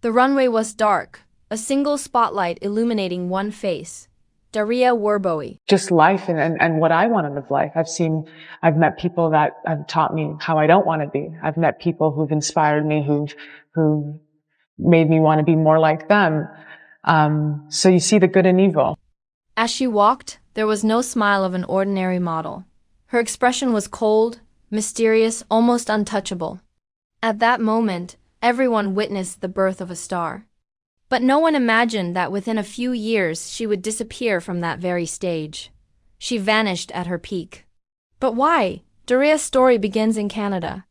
The runway was dark, a single spotlight illuminating one face, Daria Werbowy. Just life and what I want to live life. I've met people that have taught me how I don't want to be. I've met people who've inspired me, who've made me want to be more like them. So you see the good and evil. As she walked, there was no smile of an ordinary model. Her expression was cold, mysterious, almost untouchable. At that moment, everyone witnessed the birth of a star. But no one imagined that within a few years she would disappear from that very stage. She vanished at her peak. But why? Daria's story begins in Canada.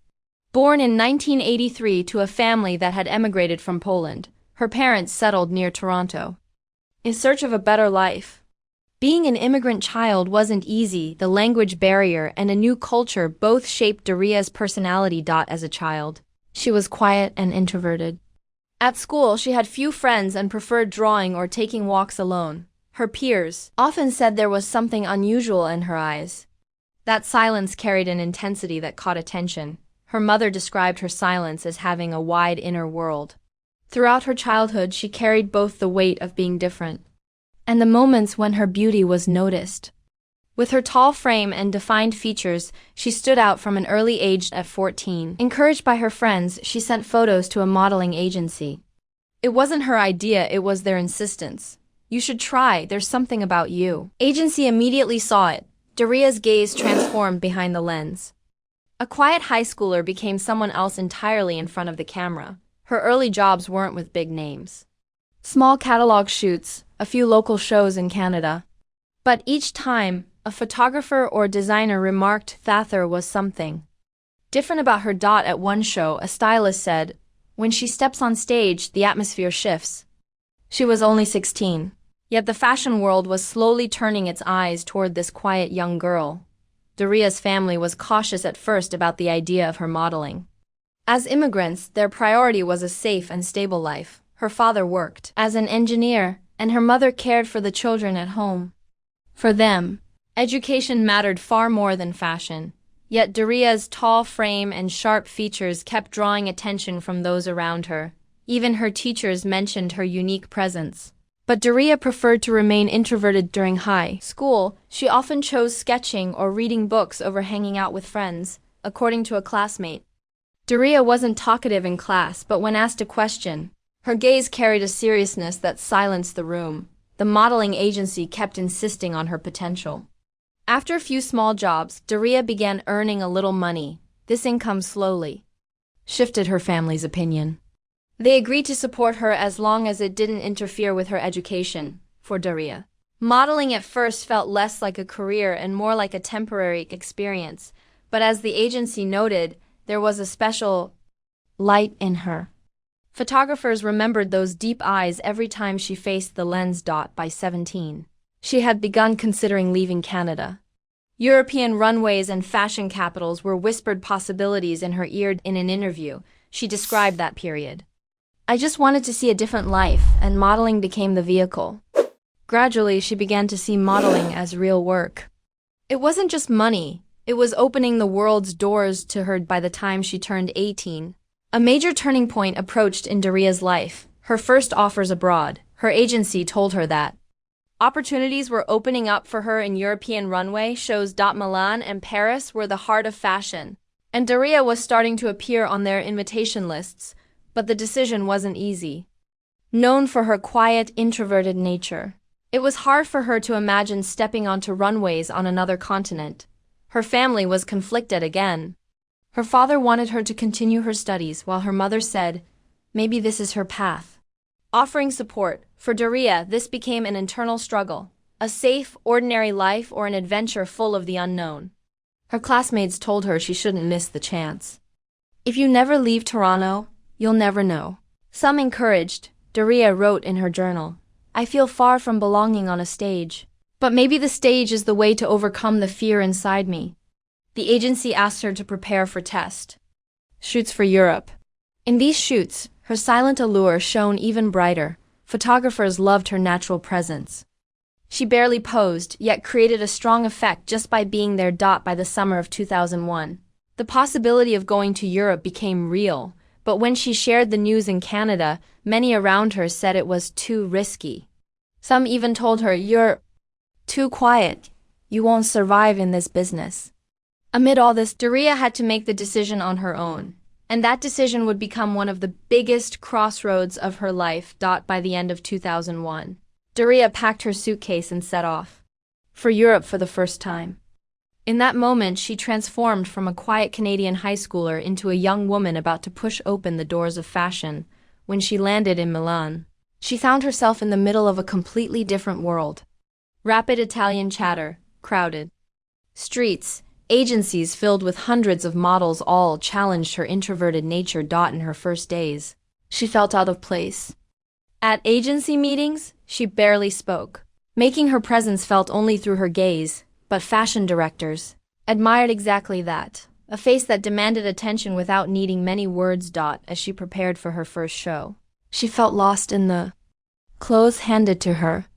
Born in 1983 to a family that had emigrated from Poland, her parents settled near Toronto. In search of a better life. Being an immigrant child wasn't easy. The language barrier and a new culture both shaped Daria's personality. As a child, she was quiet and introverted. At school, she had few friends and preferred drawing or taking walks alone. Her peers often said there was something unusual in her eyes. That silence carried an intensity that caught attention. Her mother described her silence as having a wide inner world. Throughout her childhood, she carried both the weight of being different and the moments when her beauty was noticed. With her tall frame and defined features, she stood out from an early age. At 14. Encouraged by her friends, she sent photos to a modeling agency. It wasn't her idea, it was their insistence. You should try, there's something about you. Agency immediately saw it. Daria's gaze transformed behind the lens. A quiet high schooler became someone else entirely in front of the camera. Her early jobs weren't with big names. Small catalog shoots, a few local shows in Canada. But each time, a photographer or designer remarked there was something different about her. At one show, a stylist said, "When she steps on stage, the atmosphere shifts." She was only 16, yet the fashion world was slowly turning its eyes toward this quiet young girl. Daria's family was cautious at first about the idea of her modeling. As immigrants, their priority was a safe and stable life. Her father worked as an engineer, and her mother cared for the children at home. For them, education mattered far more than fashion, yet Daria's tall frame and sharp features kept drawing attention from those around her. Even her teachers mentioned her unique presence. But Daria preferred to remain introverted during high school. She often chose sketching or reading books over hanging out with friends, according to a classmate. Daria wasn't talkative in class, but when asked a question, her gaze carried a seriousness that silenced the room. The modeling agency kept insisting on her potential. After a few small jobs, Daria began earning a little money. This income slowly shifted her family's opinion. They agreed to support her as long as it didn't interfere with her education. For Daria, modeling at first felt less like a career and more like a temporary experience. But as the agency noted, there was a special light in her. Photographers remembered those deep eyes every time she faced the lens. By 17, she had begun considering leaving Canada. European runways and fashion capitals were whispered possibilities in her ear. In an interview, she described that period. "I just wanted to see a different life, and modeling became the vehicle." Gradually, she began to see modeling as real work. It wasn't just money, it was opening the world's doors to her. By the time she turned 18, a major turning point approached in Daria's life. Her first offers abroad. Her agency told her that opportunities were opening up for her in European runway shows. Milan and Paris were the heart of fashion, and Daria was starting to appear on their invitation lists. But the decision wasn't easy. Known for her quiet, introverted nature, it was hard for her to imagine stepping onto runways on another continent. Her family was conflicted again. Her father wanted her to continue her studies, while her mother said, maybe this is her path. Offering support, for Daria, this became an internal struggle. A safe, ordinary life or an adventure full of the unknown. Her classmates told her she shouldn't miss the chance. "If you never leave Toronto, you'll never know." Some encouraged. Daria wrote in her journal, "I feel far from belonging on a stage. But maybe the stage is the way to overcome the fear inside me." The agency asked her to prepare for test shoots for Europe. In these shoots, her silent allure shone even brighter. Photographers loved her natural presence. She barely posed, yet created a strong effect just by being there. By the summer of 2001, the possibility of going to Europe became real. But when she shared the news in Canada, many around her said it was too risky. Some even told her, "You're too quiet. You won't survive in this business." Amid all this, Daria had to make the decision on her own. And that decision would become one of the biggest crossroads of her life. By the end of 2001, Daria packed her suitcase and set off for Europe for the first time. In that moment, she transformed from a quiet Canadian high schooler into a young woman about to push open the doors of fashion. When she landed in Milan, she found herself in the middle of a completely different world. Rapid Italian chatter, crowded streets, agencies filled with hundreds of models all challenged her introverted nature. In her first days, she felt out of place. At agency meetings, she barely spoke, making her presence felt only through her gaze, but fashion directors admired exactly that, a face that demanded attention without needing many words. As she prepared for her first show, she felt lost in the clothes handed to her.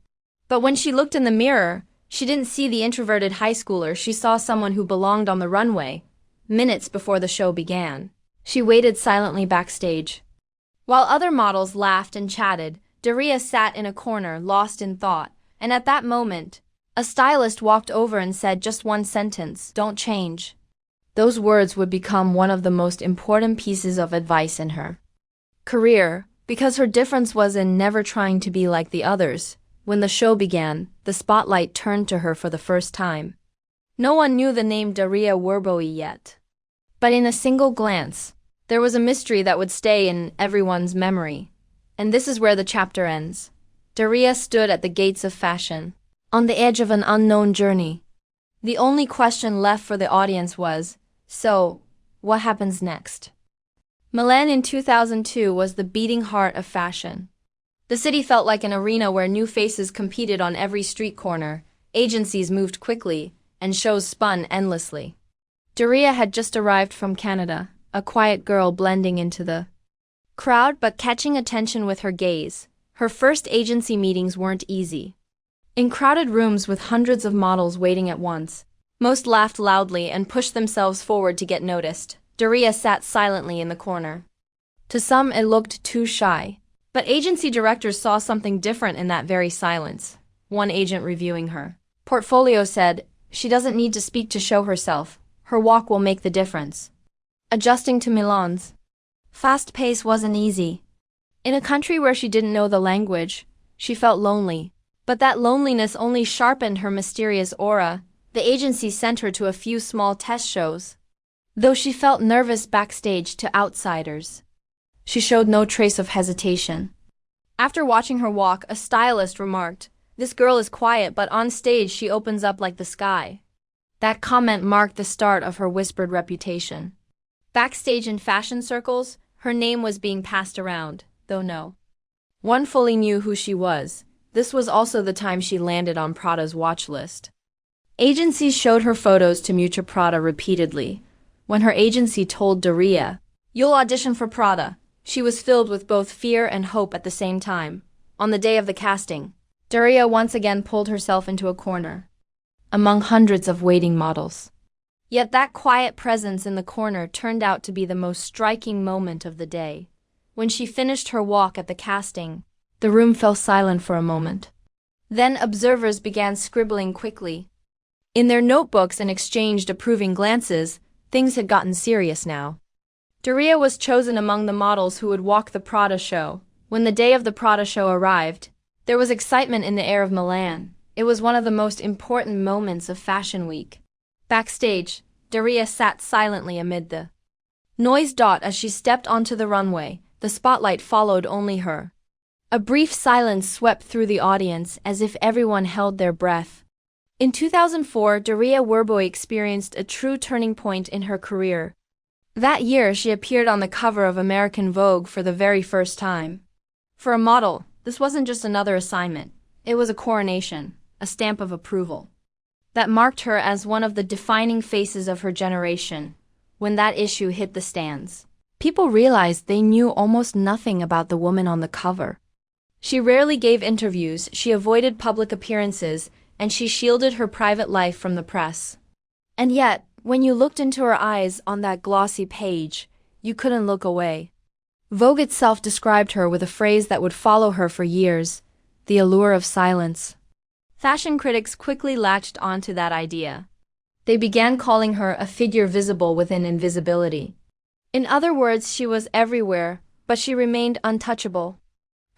But when she looked in the mirror, she didn't see the introverted high schooler. She saw someone who belonged on the runway. Minutes before the show began, she waited silently backstage. While other models laughed and chatted, Daria sat in a corner, lost in thought, and at that moment, a stylist walked over and said just one sentence, "Don't change." Those words would become one of the most important pieces of advice in her career, because her difference was in never trying to be like the others. When the show began, the spotlight turned to her for the first time. No one knew the name Daria Werbowy yet. But in a single glance, there was a mystery that would stay in everyone's memory. And this is where the chapter ends. Daria stood at the gates of fashion, on the edge of an unknown journey. The only question left for the audience was, so, what happens next? Milan in 2002 was the beating heart of fashion. The city felt like an arena where new faces competed on every street corner, agencies moved quickly, and shows spun endlessly. Daria had just arrived from Canada, a quiet girl blending into the crowd but catching attention with her gaze. Her first agency meetings weren't easy. In crowded rooms with hundreds of models waiting at once, most laughed loudly and pushed themselves forward to get noticed. Daria sat silently in the corner. To some, it looked too shy. But agency directors saw something different in that very silence. One agent reviewing her portfolio said, "She doesn't need to speak to show herself. Her walk will make the difference." Adjusting to Milan's fast pace wasn't easy. In a country where she didn't know the language, she felt lonely. But that loneliness only sharpened her mysterious aura. The agency sent her to a few small test shows. Though she felt nervous backstage to outsiders, she showed no trace of hesitation. After watching her walk, a stylist remarked, "This girl is quiet, but on stage she opens up like the sky." That comment marked the start of her whispered reputation. Backstage in fashion circles, her name was being passed around, though no one fully knew who she was. This was also the time she landed on Prada's watch list. Agencies showed her photos to Mucha Prada repeatedly. When her agency told Daria, "You'll audition for Prada," she was filled with both fear and hope at the same time. On the day of the casting, Daria once again pulled herself into a corner, among hundreds of waiting models. Yet that quiet presence in the corner turned out to be the most striking moment of the day. When she finished her walk at the casting, the room fell silent for a moment. Then observers began scribbling quickly in their notebooks and exchanged approving glances. Things had gotten serious now. Daria was chosen among the models who would walk the Prada show. When the day of the Prada show arrived, there was excitement in the air of Milan. It was one of the most important moments of Fashion Week. Backstage, Daria sat silently amid the noise. As she stepped onto the runway, the spotlight followed only her. A brief silence swept through the audience as if everyone held their breath. In 2004, Daria Werbowy experienced a true turning point in her career. That year, she appeared on the cover of American Vogue for the very first time. For a model, this wasn't just another assignment. It was a coronation, a stamp of approval that marked her as one of the defining faces of her generation. When that issue hit the stands, people realized they knew almost nothing about the woman on the cover. She rarely gave interviews, she avoided public appearances, and she shielded her private life from the press. And yet, when you looked into her eyes on that glossy page, you couldn't look away. Vogue itself described her with a phrase that would follow her for years: the allure of silence. Fashion critics quickly latched onto that idea. They began calling her a figure visible within invisibility. In other words, she was everywhere, but she remained untouchable.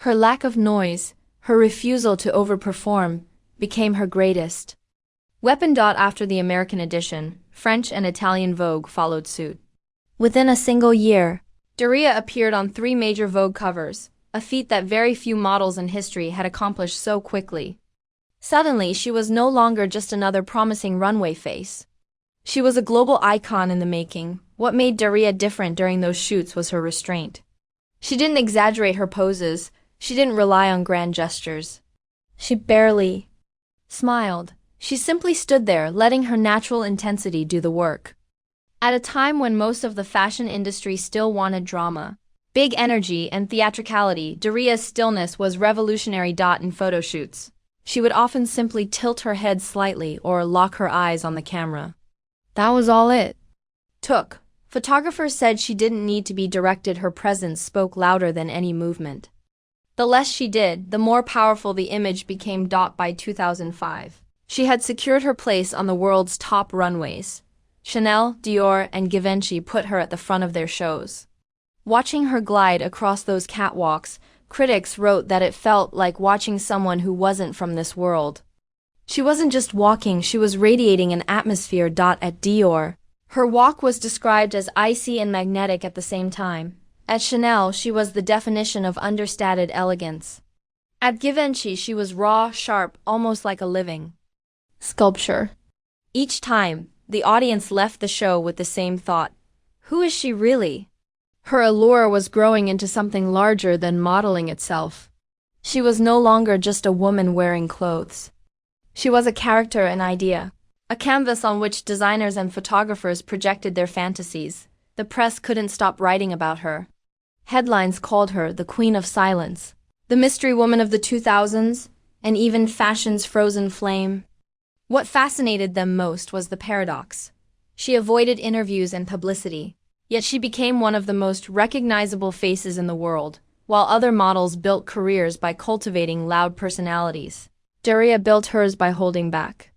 Her lack of noise, her refusal to overperform, became her greatest weapon. After the American edition, French and Italian Vogue followed suit. Within a single year, Daria appeared on 3 major Vogue covers, a feat that very few models in history had accomplished so quickly. Suddenly, she was no longer just another promising runway face. She was a global icon in the making. What made Daria different during those shoots was her restraint. She didn't exaggerate her poses. She didn't rely on grand gestures. She barely smiled. She simply stood there, letting her natural intensity do the work. At a time when most of the fashion industry still wanted drama, big energy, and theatricality, Daria's stillness was revolutionary. In photo shoots, she would often simply tilt her head slightly or lock her eyes on the camera. That was all it took. Photographers said she didn't need to be directed. Her presence spoke louder than any movement. The less she did, the more powerful the image became. By 2005, she had secured her place on the world's top runways. Chanel, Dior, and Givenchy put her at the front of their shows. Watching her glide across those catwalks, critics wrote that it felt like watching someone who wasn't from this world. She wasn't just walking, she was radiating an atmosphere. At Dior, her walk was described as icy and magnetic at the same time. At Chanel, she was the definition of understated elegance. At Givenchy, she was raw, sharp, almost like a living sculpture. Each time, the audience left the show with the same thought: who is she really? Her allure was growing into something larger than modeling itself. She was no longer just a woman wearing clothes. She was a character, an idea, a canvas on which designers and photographers projected their fantasies. The press couldn't stop writing about her. Headlines called her the Queen of Silence, the mystery woman of the 2000s, and even fashion's frozen flame. What fascinated them most was the paradox. She avoided interviews and publicity, yet she became one of the most recognizable faces in the world. While other models built careers by cultivating loud personalities, Daria built hers by holding back.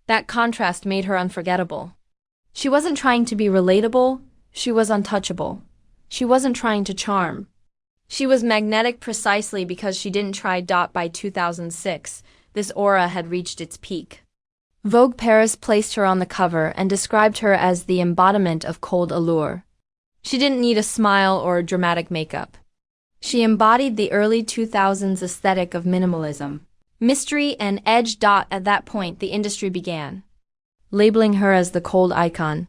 That contrast made her unforgettable. She wasn't trying to be relatable, she was untouchable. She wasn't trying to charm. She was magnetic precisely because she didn't try. By 2006, this aura had reached its peak. Vogue Paris placed her on the cover and described her as the embodiment of cold allure. She didn't need a smile or dramatic makeup. She embodied the early 2000s aesthetic of minimalism, mystery, and edge. At that point, the industry began labeling her as the cold icon.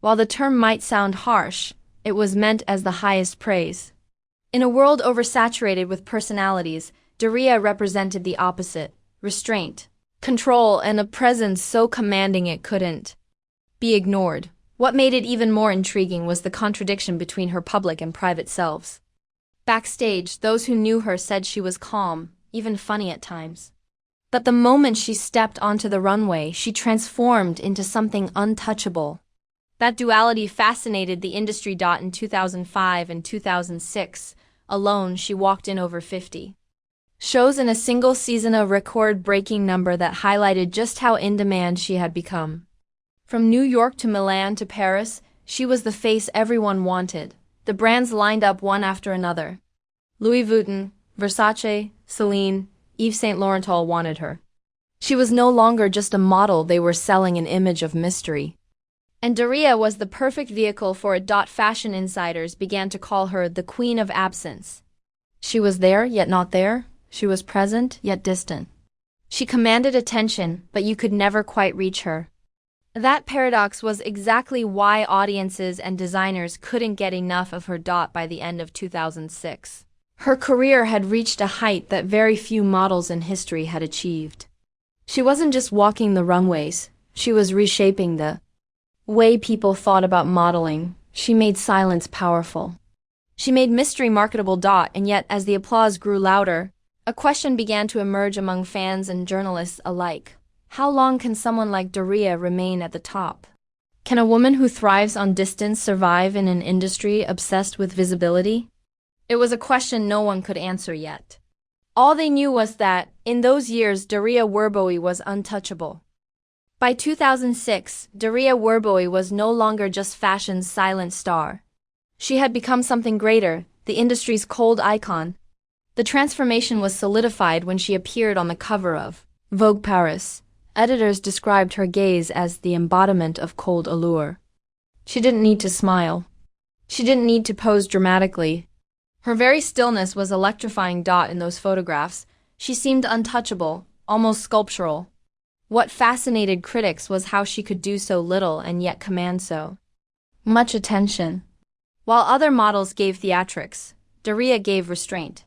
While the term might sound harsh, it was meant as the highest praise. In a world oversaturated with personalities, Daria represented the opposite: restraint, control, and a presence so commanding it couldn't be ignored. What made it even more intriguing was the contradiction between her public and private selves. Backstage, those who knew her said she was calm, even funny at times. But the moment she stepped onto the runway, she transformed into something untouchable. That duality fascinated the industry. In 2005 and 2006, alone, she walked in over 50 shows in a single season, a record-breaking number that highlighted just how in-demand she had become. From New York to Milan to Paris, she was the face everyone wanted. The brands lined up one after another. Louis Vuitton, Versace, Celine, Yves Saint Laurent all wanted her. She was no longer just a model, they were selling an image of mystery. And Daria was the perfect vehicle for it. Fashion insiders began to call her the Queen of Absence. She was there, yet not there. She was present, yet distant. She commanded attention, but you could never quite reach her. That paradox was exactly why audiences and designers couldn't get enough of her. By the end of 2006, her career had reached a height that very few models in history had achieved. She wasn't just walking the runways, she was reshaping the way people thought about modeling. She made silence powerful. She made mystery marketable. And yet, as the applause grew louder, a question began to emerge among fans and journalists alike. How long can someone like Daria remain at the top? Can a woman who thrives on distance survive in an industry obsessed with visibility? It was a question no one could answer yet. All they knew was that, in those years, Daria Werbowy was untouchable. By 2006, Daria Werbowy was no longer just fashion's silent star. She had become something greater, the industry's cold icon. The transformation was solidified when she appeared on the cover of Vogue Paris. Editors described her gaze as the embodiment of cold allure. She didn't need to smile. She didn't need to pose dramatically. Her very stillness was electrifying. In those photographs, she seemed untouchable, almost sculptural. What fascinated critics was how she could do so little and yet command so much attention. While other models gave theatrics, Daria gave restraint.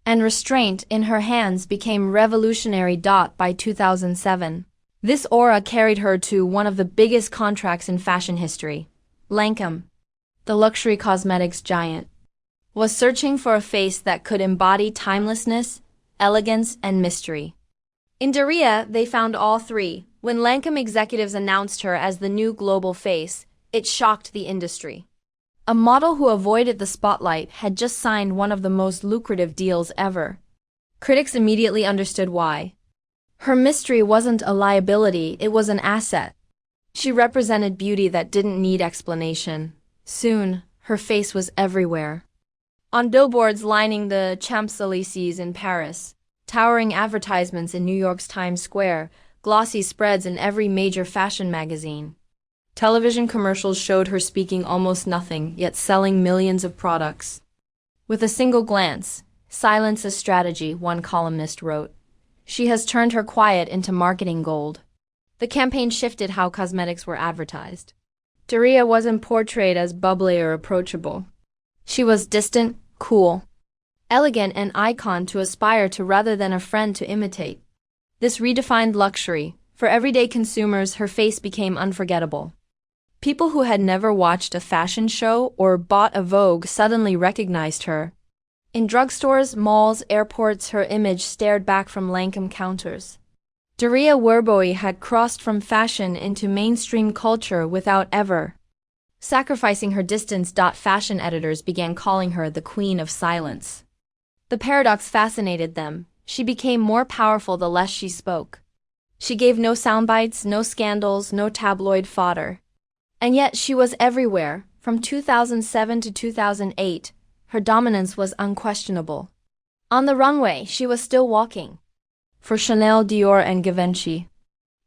And restraint in her hands became revolutionary. By 2007, this aura carried her to one of the biggest contracts in fashion history. Lancome, the luxury cosmetics giant, was searching for a face that could embody timelessness, elegance, and mystery. In Daria, they found all three. When Lancome executives announced her as the new global face, it shocked the industry. A model who avoided the spotlight had just signed one of the most lucrative deals ever. Critics immediately understood why. Her mystery wasn't a liability, it was an asset. She represented beauty that didn't need explanation. Soon, her face was everywhere. On billboards lining the Champs-Élysées in Paris, towering advertisements in New York's Times Square, glossy spreads in every major fashion magazine. Television commercials showed her speaking almost nothing, yet selling millions of products. With a single glance, "Silence is strategy," one columnist wrote. She has turned her quiet into marketing gold. The campaign shifted how cosmetics were advertised. Daria wasn't portrayed as bubbly or approachable. She was distant, cool, elegant, and icon to aspire to rather than a friend to imitate. This redefined luxury. For everyday consumers, her face became unforgettable. People who had never watched a fashion show or bought a Vogue suddenly recognized her. In drugstores, malls, airports, her image stared back from Lancome counters. Daria Werbowy had crossed from fashion into mainstream culture without ever sacrificing her distance. Fashion editors began calling her the Queen of Silence. The paradox fascinated them. She became more powerful the less she spoke. She gave no soundbites, no scandals, no tabloid fodder. And yet she was everywhere. From 2007 to 2008, her dominance was unquestionable. On the runway, she was still walking. For Chanel, Dior, and Givenchy.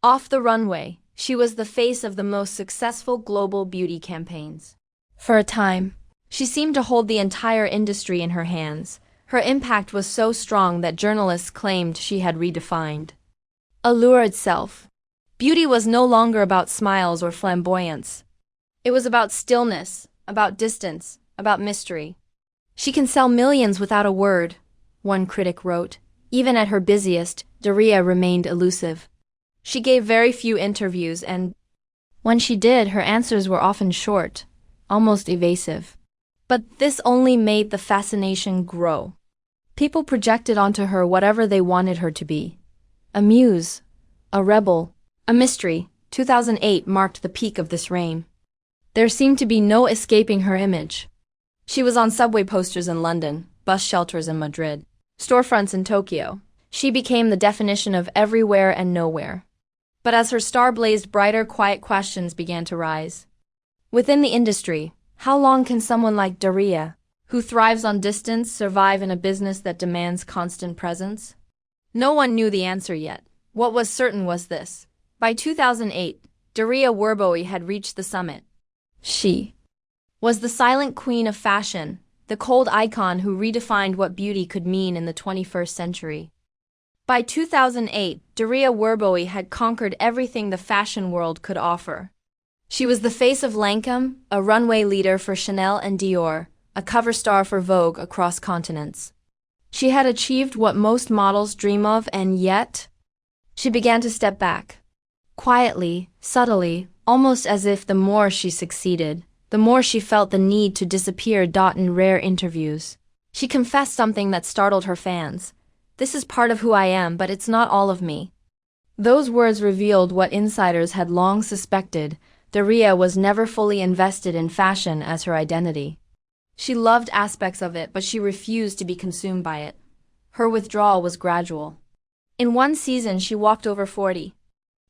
Off the runway, she was the face of the most successful global beauty campaigns. For a time, she seemed to hold the entire industry in her hands. Her impact was so strong that journalists claimed she had redefined allure itself. Beauty was no longer about smiles or flamboyance. It was about stillness, about distance, about mystery. "She can sell millions without a word," one critic wrote. Even at her busiest, Daria remained elusive. She gave very few interviews, and when she did, her answers were often short, almost evasive. But this only made the fascination grow. People projected onto her whatever they wanted her to be. A muse, a rebel, a mystery. 2008 marked the peak of this reign. There seemed to be no escaping her image. She was on subway posters in London, bus shelters in Madrid, storefronts in Tokyo. She became the definition of everywhere and nowhere. But as her star blazed brighter, quiet questions began to rise. Within the industry, how long can someone like Daria, who thrives on distance, survive in a business that demands constant presence? No one knew the answer yet. What was certain was this. By 2008, Daria Werbowy had reached the summit. She was the silent queen of fashion, the cold icon who redefined what beauty could mean in the 21st century. By 2008, Daria Werbowy had conquered everything the fashion world could offer. She was the face of Lancome, a runway leader for Chanel and Dior, a cover star for Vogue across continents. She had achieved what most models dream of, and yet she began to step back. Quietly, subtly, almost as if the more she succeeded, the more she felt the need to disappear. In rare interviews, she confessed something that startled her fans. "This is part of who I am, but it's not all of me." Those words revealed what insiders had long suspected. Daria was never fully invested in fashion as her identity. She loved aspects of it, but she refused to be consumed by it. Her withdrawal was gradual. In one season, she walked over 40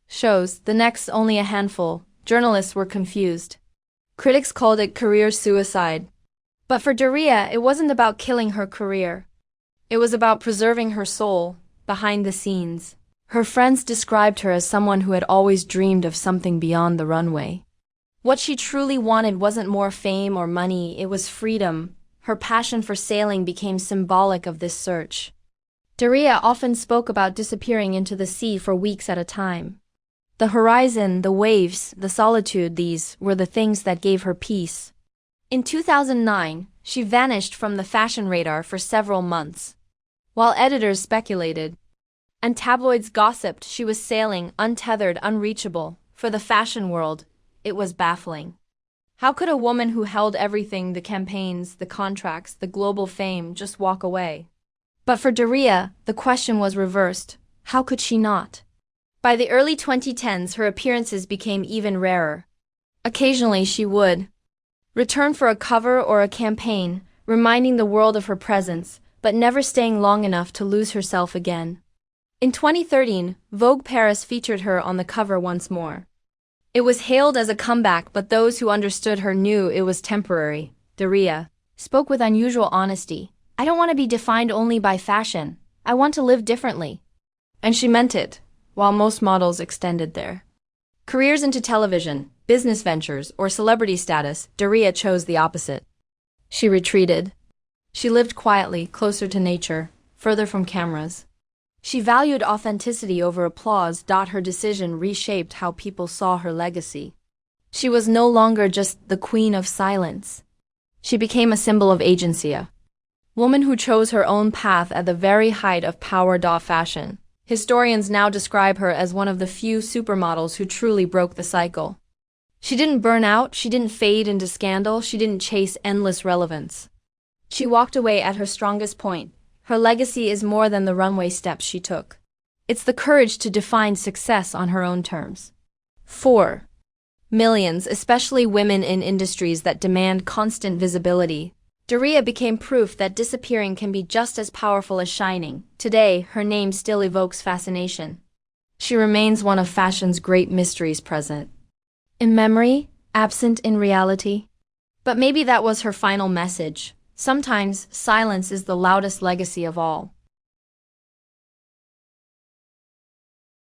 shows, the next only a handful. Journalists were confused. Critics called it career suicide. But for Daria, it wasn't about killing her career. It was about preserving her soul, behind the scenes. Her friends described her as someone who had always dreamed of something beyond the runway. What she truly wanted wasn't more fame or money, it was freedom. Her passion for sailing became symbolic of this search. Daria often spoke about disappearing into the sea for weeks at a time. The horizon, the waves, the solitude, these were the things that gave her peace. In 2009, she vanished from the fashion radar for several months. While editors speculated and tabloids gossiped she was sailing untethered, unreachable, for the fashion world, it was baffling. How could a woman who held everything, the campaigns, the contracts, the global fame, just walk away? But for Daria, the question was reversed. How could she not? By the early 2010s, her appearances became even rarer. Occasionally she would return for a cover or a campaign, reminding the world of her presence, but never staying long enough to lose herself again. In 2013, Vogue Paris featured her on the cover once more. It was hailed as a comeback, but those who understood her knew it was temporary. Daria spoke with unusual honesty. I don't want to be defined only by fashion. I want to live differently. And she meant it, while most models extended their careers into television, business ventures, or celebrity status, Daria chose the opposite. She retreated. She lived quietly, closer to nature, further from cameras. She valued authenticity over applause. Her decision reshaped how people saw her legacy. She was no longer just the queen of silence. She became a symbol of agency, a woman who chose her own path at the very height of power. Fashion historians now describe her as one of the few supermodels who truly broke the cycle. She didn't burn out, she didn't fade into scandal, she didn't chase endless relevance. She walked away at her strongest point. Her legacy is more than the runway steps she took. It's the courage to define success on her own terms. 4. Millions, especially women in industries that demand constant visibility. Daria became proof that disappearing can be just as powerful as shining. Today, her name still evokes fascination. She remains one of fashion's great mysteries, present in memory, absent in reality. But maybe that was her final message. Sometimes, silence is the loudest legacy of all.